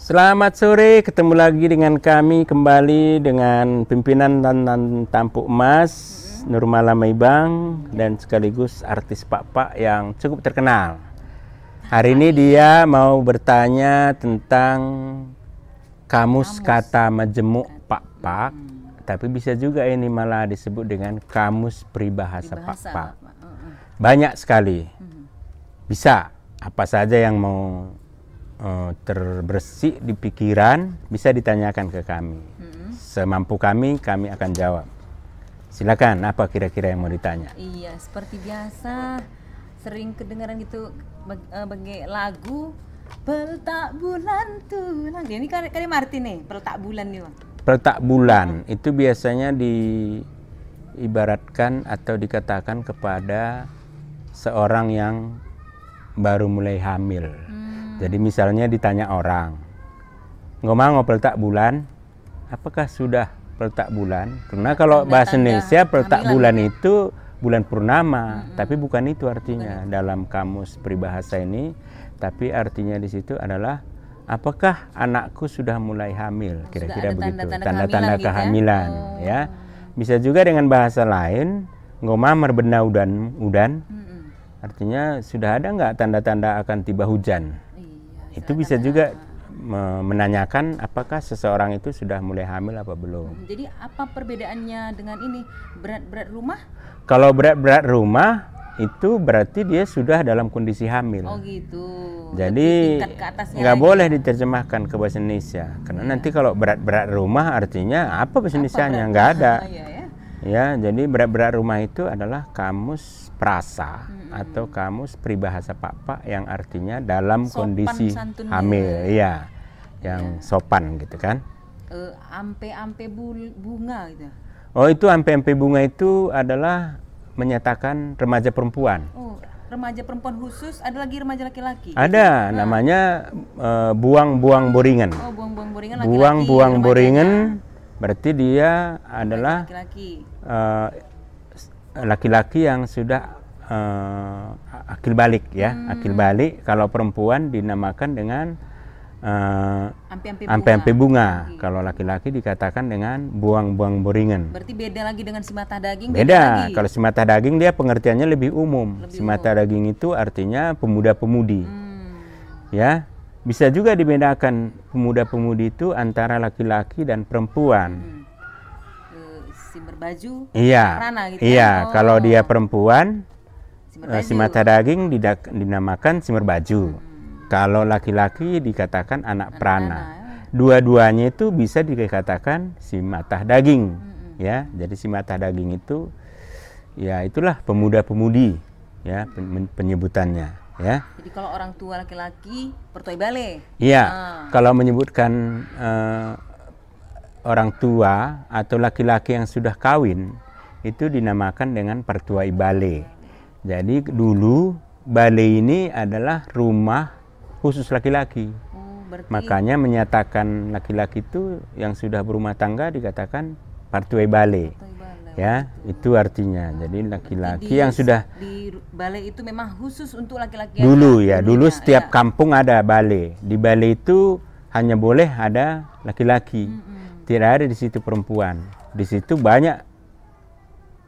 Selamat sore, ketemu lagi dengan kami kembali dengan pimpinan dan Tampuk Emas Nurmala Maibang dan sekaligus artis Pak yang cukup terkenal. Hari ini dia mau bertanya tentang kamus kata majemuk Pak, tapi bisa juga ini malah disebut dengan kamus peribahasa Pak. Banyak sekali. Bisa apa saja yang mau terbersih di pikiran bisa ditanyakan ke kami. Semampu kami akan jawab. Silakan, apa kira-kira yang mau ditanya? Iya, seperti biasa sering kedengaran gitu bagi lagu Peltak Bulan Tulang. Ini karya Martin nih, Peltak Bulan nih, Bang. Peltak bulan itu biasanya diibaratkan atau dikatakan kepada seorang yang baru mulai hamil. Jadi misalnya ditanya orang, ngomong peltak bulan, apakah sudah peltak bulan? Karena kalau bahasa Indonesia peltak bulan itu bulan purnama, tapi bukan itu artinya dalam kamus peribahasa ini. Tapi artinya di situ adalah apakah anakku sudah mulai hamil? Kira-kira begitu. Tanda-tanda kehamilan, ya. Bisa juga dengan bahasa lain, ngomong merbena udan. Artinya sudah ada nggak tanda-tanda akan tiba hujan? Itu bisa juga menanyakan apakah seseorang itu sudah mulai hamil apa belum. Jadi apa perbedaannya dengan ini berat-berat rumah? Kalau berat-berat rumah itu berarti dia sudah dalam kondisi hamil. Oh gitu. Jadi nggak boleh diterjemahkan ke bahasa Indonesia karena nanti kalau berat-berat rumah artinya apa bahasa Indonesianya? Nggak ada. Ya, jadi berat-berat rumah itu adalah kamus prasa atau kamus peribahasa Pak yang artinya dalam sopan, kondisi hamil, iya, yang sopan gitu kan. Ampe-ampe bunga gitu. Oh, itu ampe-ampe bunga itu adalah menyatakan remaja perempuan. Oh, remaja perempuan khusus, ada lagi remaja laki-laki. Ada, namanya buang-buang boringan. Oh, buang-buang boringan laki-laki. Buang-buang boringan berarti dia adalah laki-laki yang sudah akil balik ya. Akil balik. Kalau perempuan dinamakan dengan ampe-ampe bunga. Kalau laki-laki dikatakan dengan buang-buang boringan. Berarti beda lagi dengan si mata daging. Beda. Kalau si mata daging dia pengertiannya lebih umum. Si mata daging itu artinya pemuda-pemudi. Ya. Bisa juga dibedakan pemuda-pemudi itu antara laki-laki dan perempuan. Si berbaju, iya, rana gitu. Iya, kalau dia perempuan, si mata daging dinamakan si berbaju. Kalau laki-laki dikatakan anak prana. Dua-duanya itu bisa dikatakan si mata daging. Ya, jadi si mata daging itu, ya itulah pemuda-pemudi, ya penyebutannya. Ya. Jadi kalau orang tua laki-laki pertuai bale. Iya. Kalau menyebutkan orang tua atau laki-laki yang sudah kawin itu dinamakan dengan pertuai bale. Jadi dulu bale ini adalah rumah khusus laki-laki. Makanya menyatakan laki-laki itu yang sudah berumah tangga dikatakan pertuai bale. Ya, itu artinya. Jadi laki-laki yang sudah di balai itu memang khusus untuk laki-laki. Dulu ya, dulu setiap kampung ada balai. Di balai itu hanya boleh ada laki-laki. Tidak ada di situ perempuan. Di situ banyak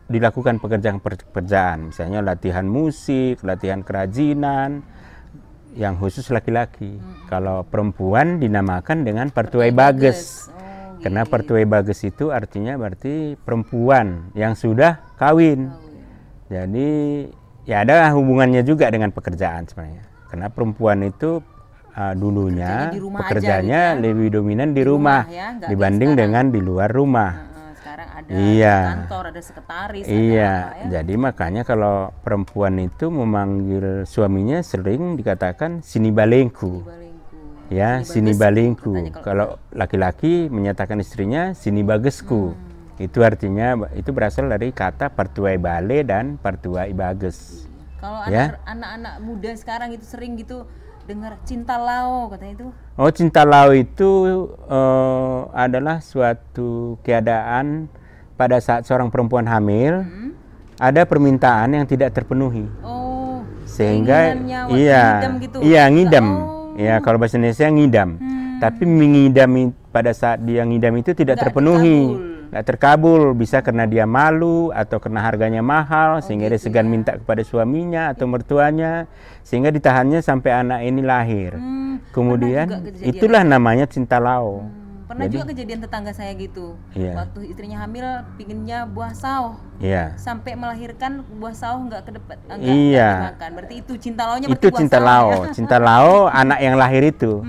dilakukan pekerjaan-pekerjaan, misalnya latihan musik, latihan kerajinan yang khusus laki-laki. Kalau perempuan dinamakan dengan pertuai bages. Karena pertuai bages itu artinya berarti perempuan yang sudah kawin. Jadi ya ada hubungannya juga dengan pekerjaan sebenarnya. Karena perempuan itu dulunya pekerjaannya lebih dominan di rumah ya, dibanding dengan di luar rumah. Sekarang ada kantor, ada sekretaris. Iya, jadi makanya kalau perempuan itu memanggil suaminya sering dikatakan sini balengku. Ya, sini balingku. Kalau laki-laki menyatakan istrinya sini bagesku. Itu artinya itu berasal dari kata pertuai bale dan pertuai bages. Kalau anak-anak muda sekarang itu sering gitu dengar cinta lao katanya itu. Oh, cinta lao itu adalah suatu keadaan pada saat seorang perempuan hamil ada permintaan yang tidak terpenuhi. Sehingga ngidam gitu. Iya, ngidam. Ya, kalau bahasa Indonesia ngidam. Tapi mengidam pada saat dia ngidam itu tidak terpenuhi, nggak terkabul, bisa karena dia malu atau karena harganya mahal, sehingga dia segan minta kepada suaminya atau mertuanya, sehingga ditahannya sampai anak ini lahir. Kemudian itulah namanya cinta lau. Pernah juga kejadian tetangga saya gitu. Waktu istrinya hamil, pinginnya buah sawo. Sampai melahirkan buah sawo nggak dimakan. Berarti itu cinta launya. Itu cinta lau. Cinta lau anak yang lahir itu.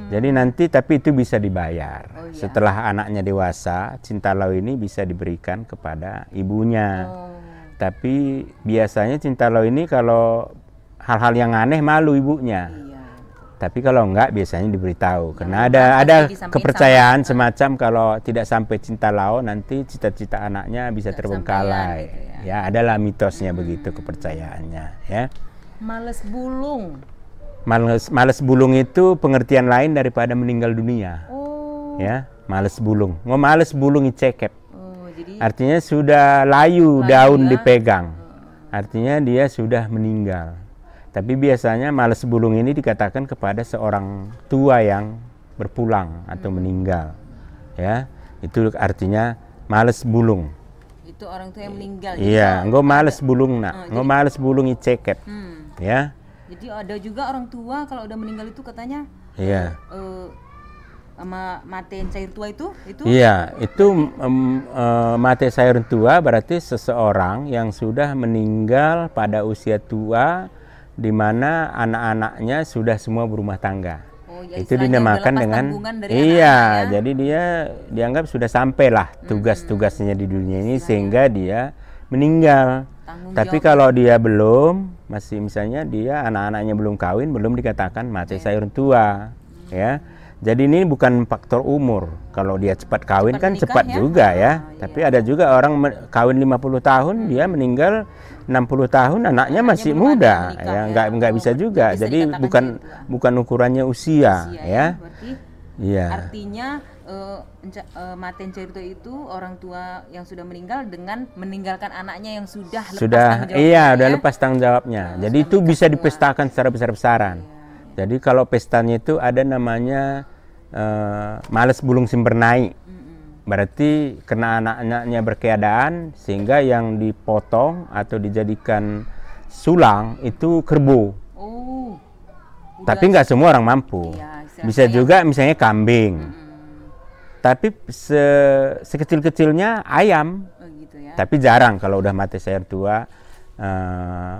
Jadi nanti tapi itu bisa dibayar. Setelah anaknya dewasa, cinta lau ini bisa diberikan kepada ibunya. Tapi biasanya cinta lau ini kalau hal-hal yang aneh malu ibunya. Tapi kalau enggak biasanya diberitahu, karena ada kepercayaan semacam kalau tidak sampai cinta lau nanti cita-cita anaknya bisa terbengkalai. Gitu ya, adalah mitosnya begitu kepercayaannya. Ya. Males bulung. Males bulung itu pengertian lain daripada meninggal dunia. Ya, males bulung. Males bulung icekep. Artinya sudah layu daun dipegang. Artinya dia sudah meninggal. Tapi biasanya males bulung ini dikatakan kepada seorang tua yang berpulang atau meninggal. Ya, itu artinya males bulung. Itu orang tua yang meninggal. Iya, engko males bulung nak, engko males bulung iceket. Ya. Jadi ada juga orang tua kalau udah meninggal itu katanya. Iya. Sama mate cair tua itu? Iya, itu mate cair tua berarti seseorang yang sudah meninggal pada usia tua, di mana anak-anaknya sudah semua berumah tangga. Itu dinamakan dengan jadi dia dianggap sudah sampailah tugas-tugasnya di dunia ini sehingga dia meninggal. Tapi kalau dia belum, masih misalnya dia anak-anaknya belum kawin, belum dikatakan mati sayur tua. Ya. Jadi ini bukan faktor umur. Kalau dia cepat kawin kan cepat juga ya. Tapi ada juga orang kawin 50 tahun dia meninggal 60 tahun anaknya masih muda ya, nggak bisa juga. Jadi bukan ukurannya usia ya. Iya. Artinya maten cerita itu orang tua yang sudah meninggal dengan meninggalkan anaknya yang sudah lepas tanggung jawabnya. Iya, udah lepas tanggung jawabnya. Jadi itu bisa dipestakan secara besar-besaran. Jadi kalau pestanya itu ada namanya males bulung simbernai. Berarti karena anak-anaknya berkeadaan sehingga yang dipotong atau dijadikan sulang itu kerbau. Tapi nggak semua orang mampu. Bisa juga misalnya kambing. Tapi sekecil-kecilnya ayam. Tapi jarang kalau udah mati sayur tua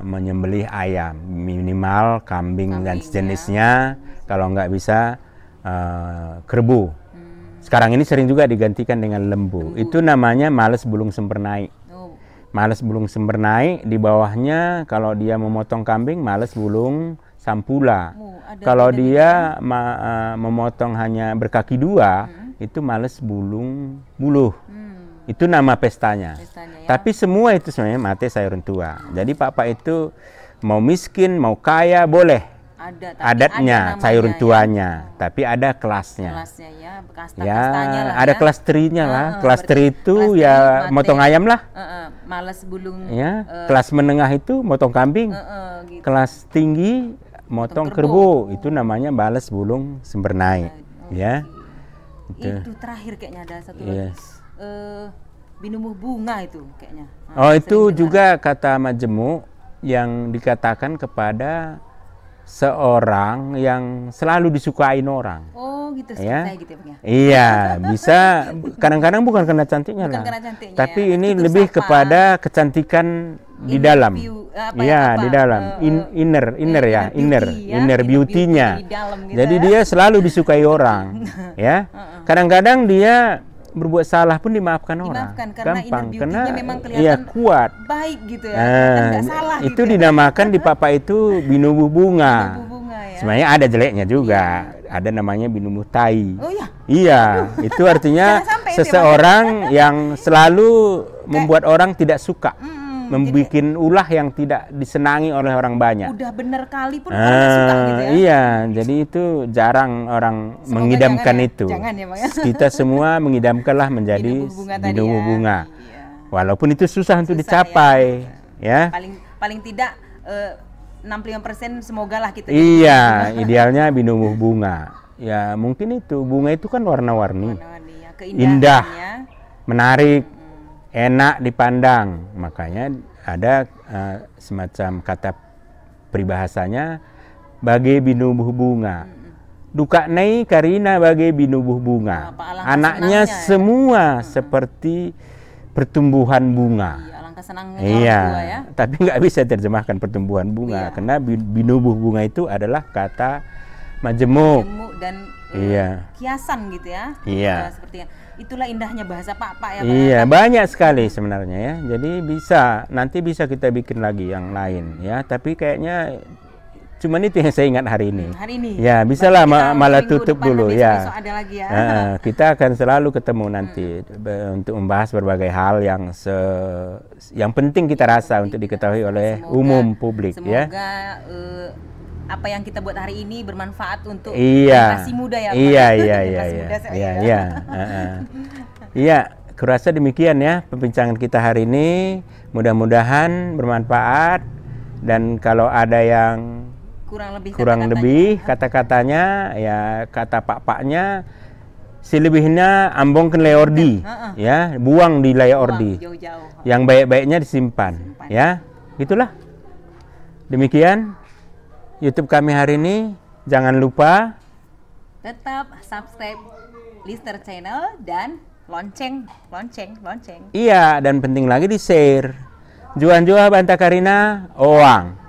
menyembelih ayam. Minimal kambing dan sejenisnya. Kalau nggak bisa kerbau. Sekarang ini sering juga digantikan dengan lembu. Itu namanya males bulung sempernai. Males bulung sempernai, di bawahnya kalau dia memotong kambing males bulung sampula. Kalau dia memotong hanya berkaki dua, itu males bulung buluh. Itu nama pestanya. Tapi semua itu sebenarnya mate sayur tua. Jadi papa itu mau miskin, mau kaya boleh. Adatnya sayur tuanya, tapi ada kelasnya. Ada kelas terinya lah. Kelas teri itu ya motong ayam lah. Males bulung. Ya, kelas menengah itu motong kambing. Gitu. Kelas tinggi motong kerbau. Itu namanya males bulung sembernai. Ya. Itu terakhir kayaknya ada satu lagi. Binumuh bunga itu kayaknya. Itu juga kata majemuk yang dikatakan kepada seorang yang selalu disukain orang. Gitu ya. Saya gitu ya. Iya, bisa kadang-kadang bukan karena cantiknya lah. Tapi ini lebih kepada kecantikan di dalam. Iya, di dalam. Inner beauty-nya. Jadi dia selalu disukai orang, ya. Kadang-kadang dia berbuat salah pun dimaafkan orang. Gampang karena memang kuat. Baik gitu ya. Kan salah itu gitu. Dinamakan di papa itu binubuh bunga. Sebenarnya ada jeleknya juga. Ada namanya binubuh tai. Iya, itu artinya seseorang yang selalu membuat orang tidak suka. Membuat ulah yang tidak disenangi oleh orang banyak. Udah bener kali pun orang suka gitu ya. Iya, jadi itu jarang orang mengidamkan itu. Jangan ya, Bang, ya. Kita semua mengidamkanlah menjadi binubuh bunga. Walaupun itu susah untuk dicapai, ya. Paling tidak 65% semoga lah kita. Iya, idealnya binubuh bunga. ya mungkin itu bunga itu kan warna-warni, Warna-warni ya, indah, keindahannya. menarik, enak dipandang. Makanya ada semacam kata peribahasanya bagai binubuh bunga. Duka nei karina bagai binubuh bunga. Apa, alangkah Anaknya senangnya ya? semua seperti pertumbuhan bunga. Iya, alangkah senangnya Iya, orang tua ya. tapi nggak bisa terjemahkan pertumbuhan bunga Iya. karena binubuh bunga itu adalah kata majemuk. Gemuk dan Iya. kiasan gitu ya. Iya. Seperti itulah indahnya bahasa Pak ya. Iya, banyak sekali sebenarnya ya. Jadi nanti bisa kita bikin lagi yang lain ya. Tapi kayaknya cuman itu yang saya ingat hari ini. Hari ini. Ya, bisalah Berarti kita malah minggu tutup depan, dulu besok- ya. besok ada lagi ya. Kita akan selalu ketemu nanti untuk membahas berbagai hal yang penting kita rasa untuk diketahui oleh Semoga- umum publik ya. Semoga apa yang kita buat hari ini bermanfaat untuk Iya. generasi muda ya. Pak. Iya, iya, iya, Generasi iya. muda saya Iya, ya. iya. Iya, kurasa demikian ya perbincangan kita hari ini. Mudah-mudahan bermanfaat dan kalau ada yang Kurang lebih kurang kata-katanya. lebih kata-katanya ya kata pak-paknya selebihnya ambongkan leordi ya, buang di leordi. Jauh-jauh. Yang baik-baiknya disimpan ya. Itulah. Demikian YouTube kami hari ini. Jangan lupa Tetap subscribe Lister Channel dan lonceng. iya, dan penting lagi di-share. Juan Jua Banta Karina Oang.